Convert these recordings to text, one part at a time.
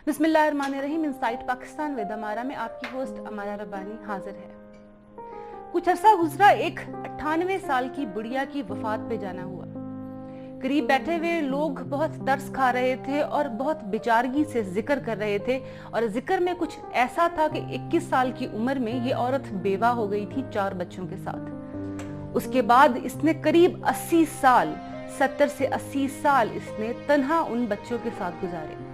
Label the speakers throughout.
Speaker 1: बिस्मिल्लाहिर्रहमानिर्रहीम। Insight Pakistan with अमारा में आपकी होस्ट अमारा रब्बानी हाजिर है। कुछ अरसा गुजरा, एक 98 साल की बुढ़िया की वफात पे जाना हुआ। करीब बैठे हुए लोग बहुत तरस खा रहे थे और बहुत बेचारगी से जिक्र कर रहे थे, और जिक्र में कुछ ऐसा था कि 21 साल की उम्र में ये औरत बेवा हो गई थी 4 बच्चों के साथ। उसके बाद इसने करीब 80 साल 70 से 80 साल इसने तन्हा उन बच्चों के साथ गुजारे।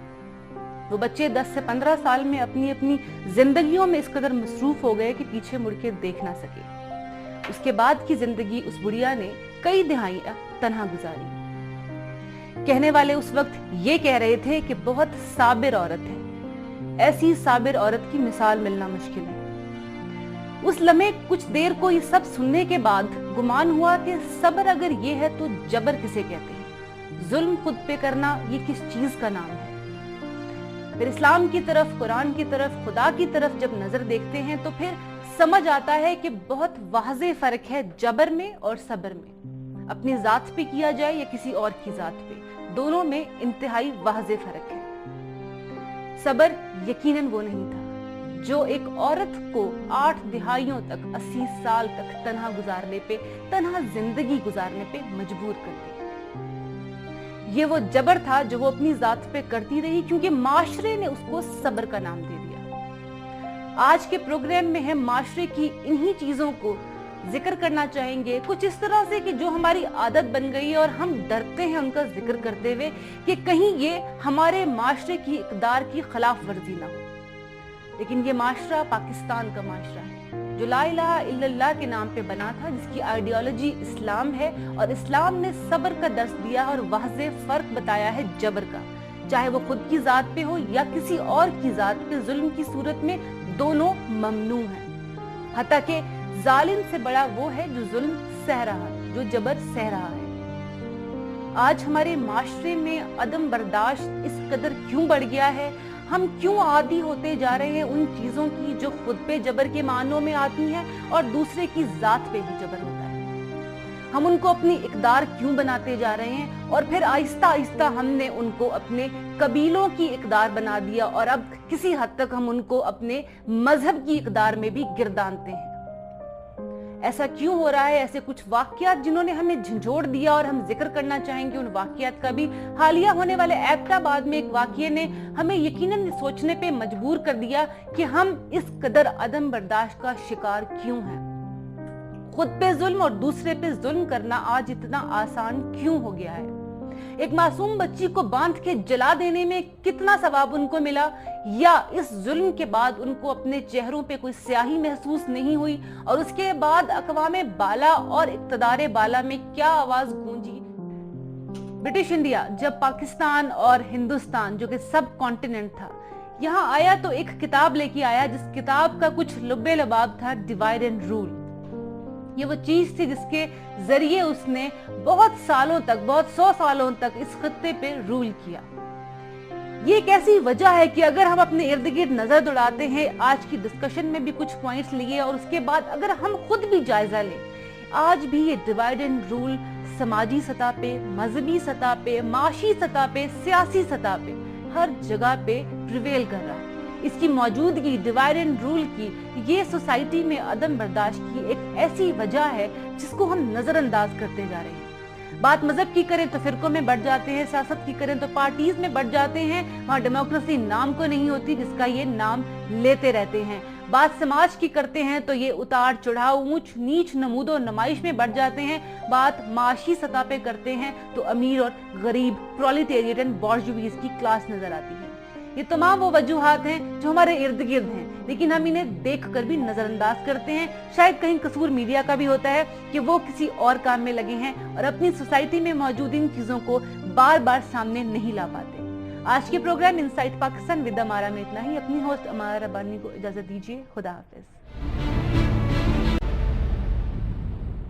Speaker 1: वो बच्चे 10 से 15 साल में अपनी अपनी जिंदगियों में इस कदर मसरूफ हो गए कि पीछे मुड़ के देख ना सके। उसके बाद की जिंदगी उस बुढ़िया ने कई दिहाइयां तन्हा गुजारी। कहने वाले उस वक्त ये कह रहे थे कि बहुत साबिर औरत है, ऐसी साबिर औरत की मिसाल मिलना मुश्किल है। उस लम्हे कुछ देर को ये सब सुनने के बाद गुमान हुआ कि सब्र अगर ये है तो जबर किसे कहते हैं, जुल्म खुद पे करना ये किस चीज का नाम है। फिर इस्लाम की तरफ, कुरान की तरफ, खुदा की तरफ जब नजर देखते हैं तो फिर समझ आता है कि बहुत वाज़े फर्क है जबर में और सब्र में। अपनी जात पे किया जाए या किसी और की जात पे, दोनों में इंतहाई वाज़े फर्क है। सब्र यकीनन वो नहीं था जो एक औरत को 8 दिहाइयों तक, 80 साल तक तन्हा गुजारने पे, तन्हा जिंदगी गुजारने पे मजबूर कर दे। ये वो जबर था जो वो अपनी जात पे करती रही, क्योंकि माशरे ने उसको सब्र का नाम दे दिया। आज के प्रोग्राम में हम माशरे की इन्हीं चीजों को जिक्र करना चाहेंगे, कुछ इस तरह से कि जो हमारी आदत बन गई है और हम डरते हैं उनका जिक्र करते हुए कि कहीं ये हमारे माशरे की इक़दार की खिलाफ वर्जी ना हो। लेकिन ये माशरा पाकिस्तान का माशरा है जो ला इलाहा इल्लल्लाह के नाम पे बना था, जिसकी आइडियोलॉजी इस्लाम है, और इस्लाम ने सब्र का दर्स दिया और वाज़े फर्क बताया है जबर का, चाहे वो खुद की जात पे हो या किसी और की जात पे। जुल्म की सूरत में दोनों ममनू हैं। हत्ता कि जालिम से बड़ा वो है जो जुल्म सह रहा है, जो जबर सह रहा है। आज हमारे माशरे में अदम बर्दाश्त इस कदर क्यों बढ़ गया है? हम क्यों आदी होते जा रहे हैं उन चीजों की जो खुद पे जबर के मानों में आती हैं और दूसरे की जात पे भी जबर होता है? हम उनको अपनी इक़दार क्यों बनाते जा रहे हैं और फिर आहिस्ता आहिस्ता हमने उनको अपने कबीलों की इक़दार बना दिया, और अब किसी हद तक हम उनको अपने मजहब की इक़दार में भी गिरदानते हैं। ऐसा क्यों हो रहा है? ऐसे कुछ वाकयात जिन्होंने हमें झंझोड़ दिया, और हम जिक्र करना चाहेंगे उन वाकयात का भी। हालिया होने वाले एबटाबाद में एक वाकये ने हमें यकीनन सोचने पे मजबूर कर दिया कि हम इस कदर अदम बर्दाश्त का शिकार क्यों हैं। खुद पे जुल्म और दूसरे पे जुल्म करना आज इतना आसान क्यों हो गया है? एक मासूम बच्ची को बांध के जला देने में कितना सवाब उनको मिला, या इस जुल्म के बाद उनको अपने चेहरों पे कोई स्याही महसूस नहीं हुई, और उसके बाद अक़वामे बाला और इक़्तिदारे बाला में क्या आवाज गूंजी। ब्रिटिश इंडिया जब पाकिस्तान और हिंदुस्तान, जो कि सब कॉन्टिनेंट था, यहाँ आया तो एक किताब लेके आया, जिस किताब का कुछ लुब्बे लबाब था डिवाइड एंड रूल। ये वो चीज थी जिसके जरिए उसने बहुत सालों तक, बहुत 100 सालों तक इस खत्ते पे रूल किया। ये एक ऐसी वजह है कि अगर हम अपने इर्द गिर्द नजर दौड़ाते हैं, आज की डिस्कशन में भी कुछ पॉइंट्स लिए, और उसके बाद अगर हम खुद भी जायजा लें, आज भी ये डिवाइड एंड रूल समाजी सतह पे, मजहबी सतह पे, माशी सतह पे, सियासी सतह पे, हर जगह पे प्रिवेल कर रहा है। इसकी मौजूदगी, डिवाइड एंड रूल की, ये सोसाइटी में अदम बर्दाश्त की एक ऐसी वजह है जिसको हम नजरअंदाज करते जा रहे हैं। बात मजहब की करें तो फिरकों में बढ़ जाते हैं, सियासत की करें तो पार्टीज में बढ़ जाते हैं, वहाँ डेमोक्रेसी नाम को नहीं होती जिसका ये नाम लेते रहते हैं। बात समाज की करते हैं तो ये उतार चढ़ाव, ऊंच नीच, नमूदो नमाइश में बढ़ जाते हैं। बात माशी सतह पे करते हैं तो अमीर और गरीब, प्रोलेटेरिएट एंड बॉर्जुईज की क्लास नजर आती है। ये तमाम वो वजूहात हैं जो हमारे इर्द गिर्द हैं, लेकिन हम इन्हें देखकर भी नजरअंदाज करते हैं। शायद कहीं कसूर मीडिया का भी होता है कि वो किसी और काम में लगे हैं और अपनी सोसाइटी में मौजूद इन चीजों को बार बार सामने नहीं ला पाते। आज के प्रोग्राम इनसाइट पाकिस्तान विद अमारा में इतना ही। अपनी होस्ट अमारा रब्बानी को इजाजत दीजिए। खुदा हाफिज।